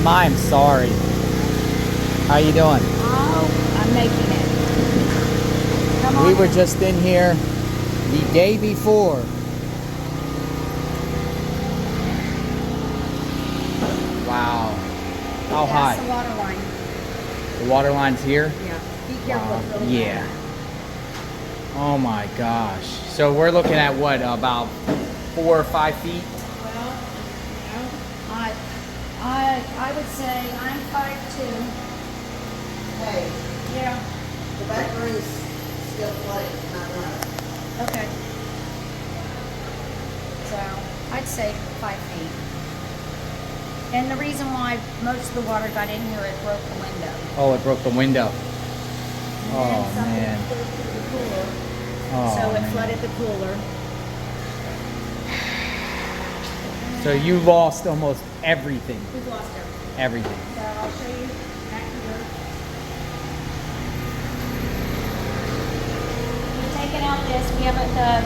Ma'am, I am sorry. How you doing? Oh, I'm making it. Come on We were in. just in here the day before. Wow. How That's high? the water line. The water line's here? Yeah. Be careful. Wow. It's really Yeah. bad. Oh my gosh. So we're looking at what, about 4 or 5 feet? Well, I would say I'm 5'2". Hey, Yeah. the back room's still flooded, not running. Okay. So I'd say 5 feet. And the reason why most of the water got in here, it broke the window. Oh, it broke the window. And Oh, then something man. flew through the cooler. Oh, So it man. flooded the cooler. So you lost almost everything. We've lost everything. Everything. So I'll show you back here. We've taken out this. We have at the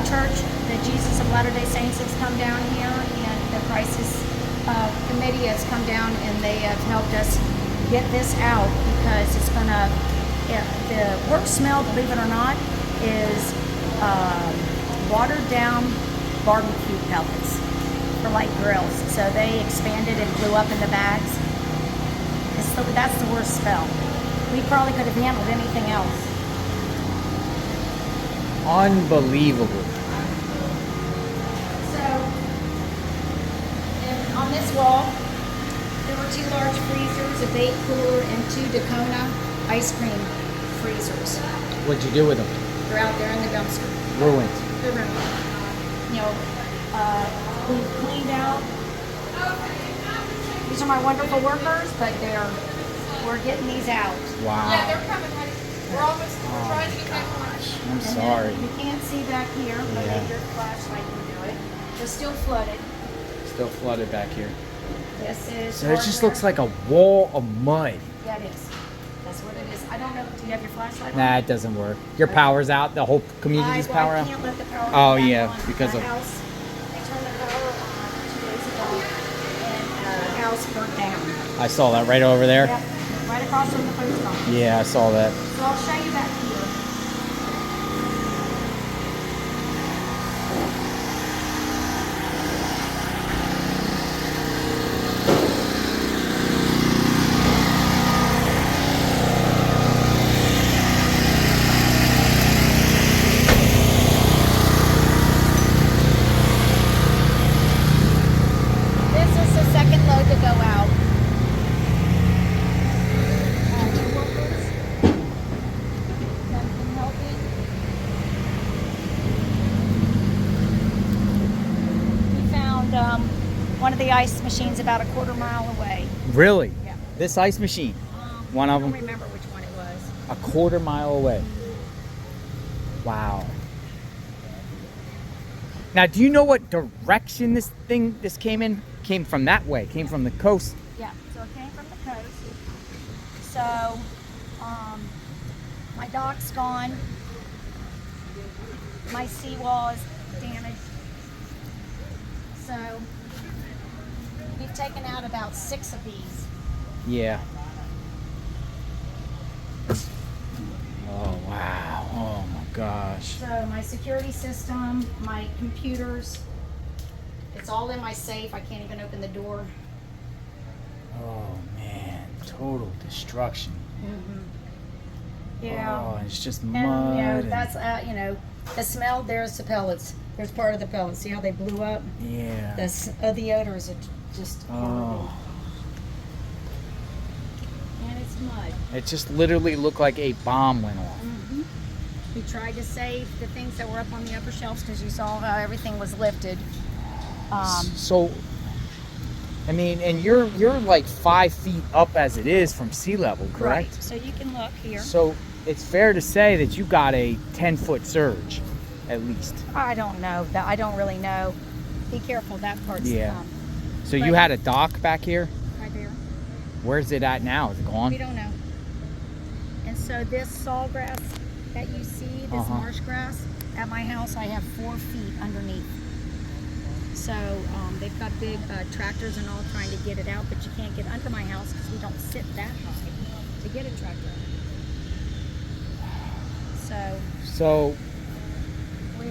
church, the Jesus of Latter-day Saints has come down here, and the crisis committee has come down, and they have helped us get this out because it's gonna. The worst smell, believe it or not, is watered down barbecue pellets for like grills. So they expanded and blew up in the bags. That's the worst smell. We probably could have handled anything else. Unbelievable. So, and on this wall, there were 2 large freezers, a bait cooler, and 2 Dakona ice cream freezers. What'd you do with them? They're out there in the dumpster. Ruined. The room. You know, we've cleaned out. These are my wonderful workers, but we're getting these out. Wow. Yeah, they're coming, honey. We're almost trying to get back on. I'm And sorry. then you can't see back here, but Yeah. maybe your flashlight can do it. They're still flooded. Still flooded back here. This is. So it just hardware. looks like a wall of mud. Yeah, it is. That's what it is. I don't know. Do you have your flashlight on? Nah, it doesn't work. Your power's out. The whole community's power I out. can't let the power Oh, back yeah, on. because The of- house. They turned the power on 2 days ago, and the house burnt down. I saw that right over there. Yep, right across from the post office. Yeah, I saw that. So I'll show you back here. This is the second load to go out. The workers have been helping. We found one of the ice machines about a quarter mile away. Really? Yeah. This ice machine, one I of don't them, remember which one it was. a quarter mile away. Wow. Now, do you know what direction this came in? Came from that way. Came from the coast. Yeah, so it came from the coast. So, my dock's gone. My seawall is damaged. So, we've taken out about 6 of these. Yeah. Oh wow. Oh my gosh. So, my security system, my computers, it's all in my safe. I can't even open the door. Oh man. Total destruction. Yeah. Oh, it's just mud. And, you know, and- that's, the smell, there's the pellets. There's part of the pellets. See how they blew up? yeah. The odors are just horrible. Oh. And it's mud. It just literally looked like a bomb went off. We tried to save the things that were up on the upper shelves because you saw how everything was lifted. So, I mean, and you're like 5 feet up as it is from sea level, correct? Right. So you can look here. So it's fair to say that you got a 10-foot surge, at least. I don't know. I don't really know. Be careful. That part's Yeah. So you But- had a dock back here. right there. Where's it at now? Is it gone? We don't know. And so this sawgrass that you see, this Uh-huh. marsh grass, at my house I have 4 feet underneath. So So they've got big tractors and all trying to get it out, but you can't get under my house because we don't sit that high to get a tractor. So,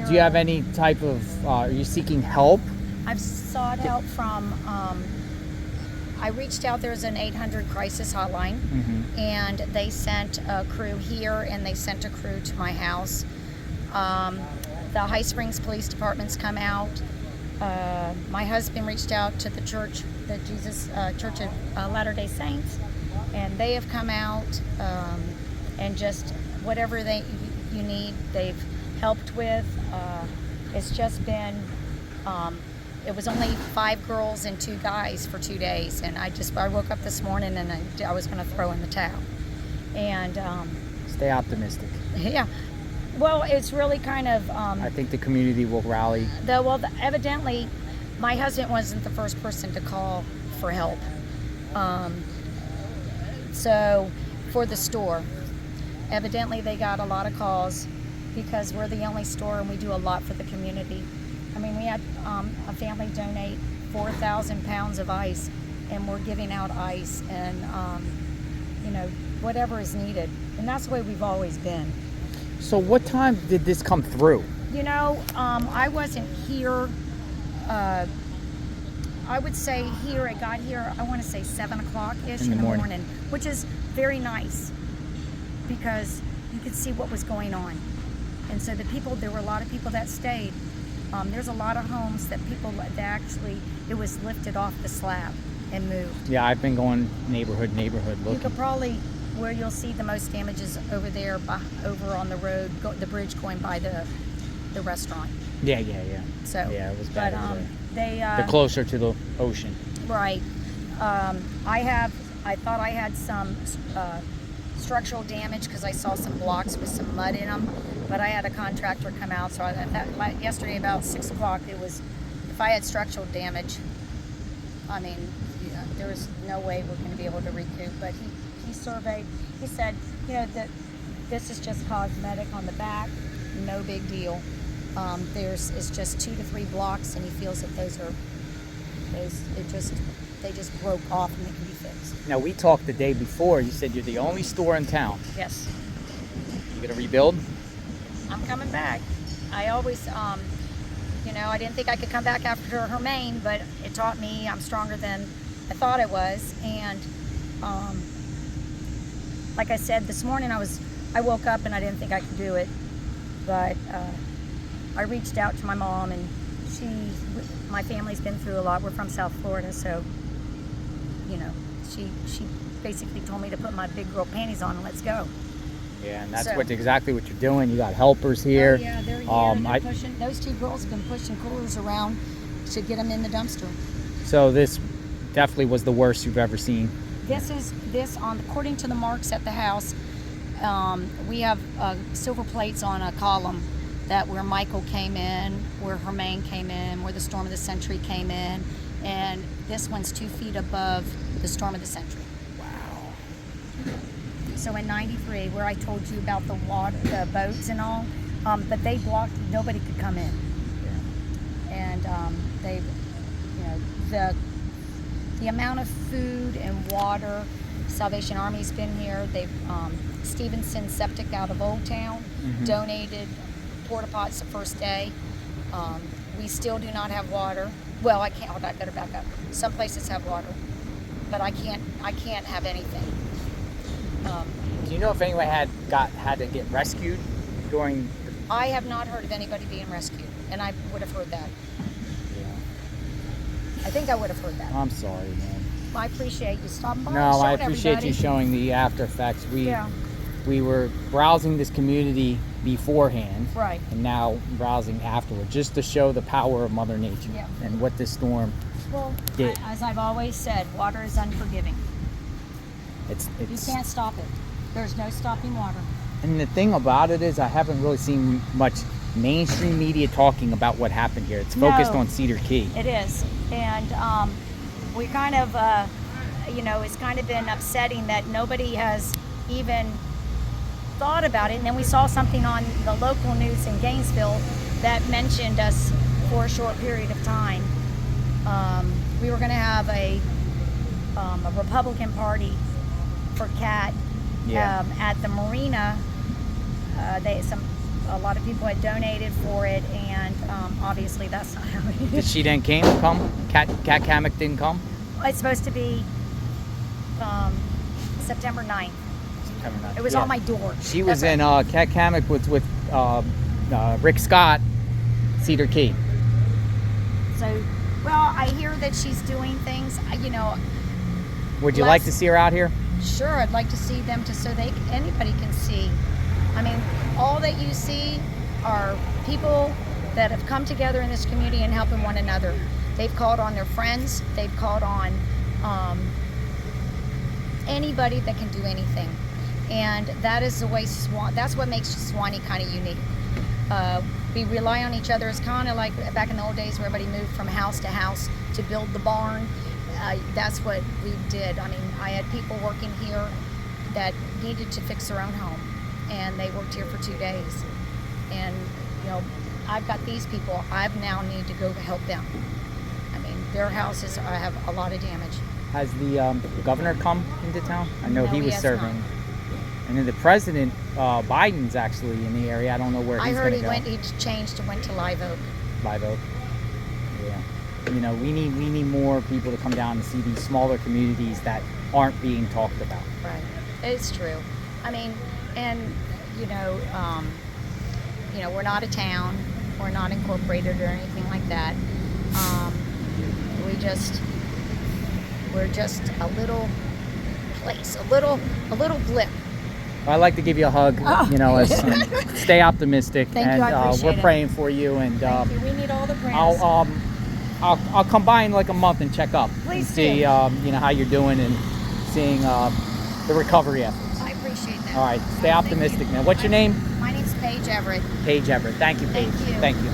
do you have any type of? Are you seeking help? I've sought help from. I reached out. There's an 800 crisis hotline, and they sent a crew here, and they sent a crew to my house. The High Springs Police Department's come out. My husband reached out to the church, the Jesus Church of Latter-day Saints, and they have come out and just whatever you need, they've helped with. It's just been. It was only 5 girls and 2 guys for 2 days, and I woke up this morning and I was going to throw in the towel. And stay optimistic. Yeah. Well, it's really kind of. I think the community will rally. Evidently, my husband wasn't the first person to call for help. So, for the store, evidently they got a lot of calls because we're the only store and we do a lot for the community. I mean, we had a family donate 4,000 pounds of ice, and we're giving out ice and whatever is needed, and that's the way we've always been. So what time did this come through? I wasn't here. I would say it got here, I want to say 7 o'clock-ish in the morning, which is very nice because you could see what was going on. And so there were a lot of people that stayed. There's a lot of homes that it was lifted off the slab and moved. Yeah, I've been going neighborhood looking. You could probably, where you'll see the most damages over there, over on the road, the bridge going by the restaurant. Yeah. So yeah, it was bad. But they're closer to the ocean. Right. I thought I had some structural damage because I saw some blocks with some mud in them, but I had a contractor come out. So yesterday about 6 o'clock, if I had structural damage, I mean, there was no way we're going to be able to recoup. But he surveyed. He said, that this is just cosmetic on the back, no big deal. It's just 2 to 3 blocks, and he feels that they just broke off and they can be fixed. Now, we talked the day before. You said you're the only store in town. Yes. You gonna rebuild? I'm coming back. I always, I didn't think I could come back after Hermaine, but it taught me I'm stronger than I thought I was. And like I said, this morning I woke up and I didn't think I could do it, but I reached out to my mom, and my family's been through a lot. We're from South Florida, so she basically told me to put my big girl panties on and let's go. Yeah, and that's exactly what you're doing. You got helpers here. Oh, yeah, they're here. They're pushing. Those 2 girls have been pushing coolers around to get them in the dumpster. So this definitely was the worst you've ever seen. According to the marks at the house, we have silver plates on a column where Michael came in, where Hermaine came in, where the Storm of the Century came in, and this one's 2 feet above the Storm of the Century. Wow. So in '93, where I told you about the water, the boats and all, but they blocked, nobody could come in. Yeah. And the amount of food and water, Salvation Army's been here. They've Stevenson Septic out of Old Town donated porta pots the first day. We still do not have water. Well, I can't. I better back up. Some places have water, but I can't have anything. Do you know if anyone had to get rescued during? I have not heard of anybody being rescued, and I would have heard that. Yeah. I think I would have heard that. I'm sorry, man. I appreciate you stopping by. No, I and appreciate everybody. you showing the after effects. We were browsing this community beforehand, Right. and now browsing afterward, just to show the power of Mother Nature and what this storm did. As I've always said, water is unforgiving. You can't stop it. There's no stopping water. And the thing about it is, I haven't really seen much mainstream media talking about what happened here. It's focused on Cedar Key. It is, and we kind of, it's kind of been upsetting that nobody has even thought about it. And then we saw something on the local news in Gainesville that mentioned us for a short period of time, We were going to have a Republican Party for Cat Yeah. at the marina. A lot of people had donated for it, and obviously that's not how it Did is. she then come? Cat Hammock didn't come? It's supposed to be September 9th. September 9th. It was Yeah. on my door. She was That's in right. Cat Hammock with Rick Scott, Cedar Key. So, well, I hear that she's doing things. Would you like to see her out here? Sure, I'd like to see them so anybody can see. I mean, all that you see are people that have come together in this community and helping one another. They've called on their friends. They've called on anybody that can do anything, and that is the way that's what makes Suwannee kind of unique. We rely on each other. It's kind of like back in the old days where everybody moved from house to house to build the barn. That's what we did. I mean, I had people working here that needed to fix their own home, and they worked here for 2 days. And I've got these people. I now need to go help them. I mean, their houses have a lot of damage. Has the governor come into town? I know No, he he was has serving. not. And then the president, Biden's actually in the area. I don't know where I he's heard going to go. he changed and went to Live Oak. Live Oak. Yeah. We need more people to come down and see these smaller communities that aren't being talked about. Right. It's true. I mean, and we're not a town. We're not incorporated or anything like that. We're just a little place, a little blip. I'd like to give you a hug. Oh. Stay optimistic. Thank you, and I appreciate we're it. praying for you. And Thank you. We need all the prayers. I'll come by in like a month and check up. Please and see do. how you're doing and seeing the recovery efforts. I appreciate that. All right, stay Thank optimistic, you. man. What's your name? My name's Paige Everett. Paige Everett. Thank you, Paige. Thank you. Thank you.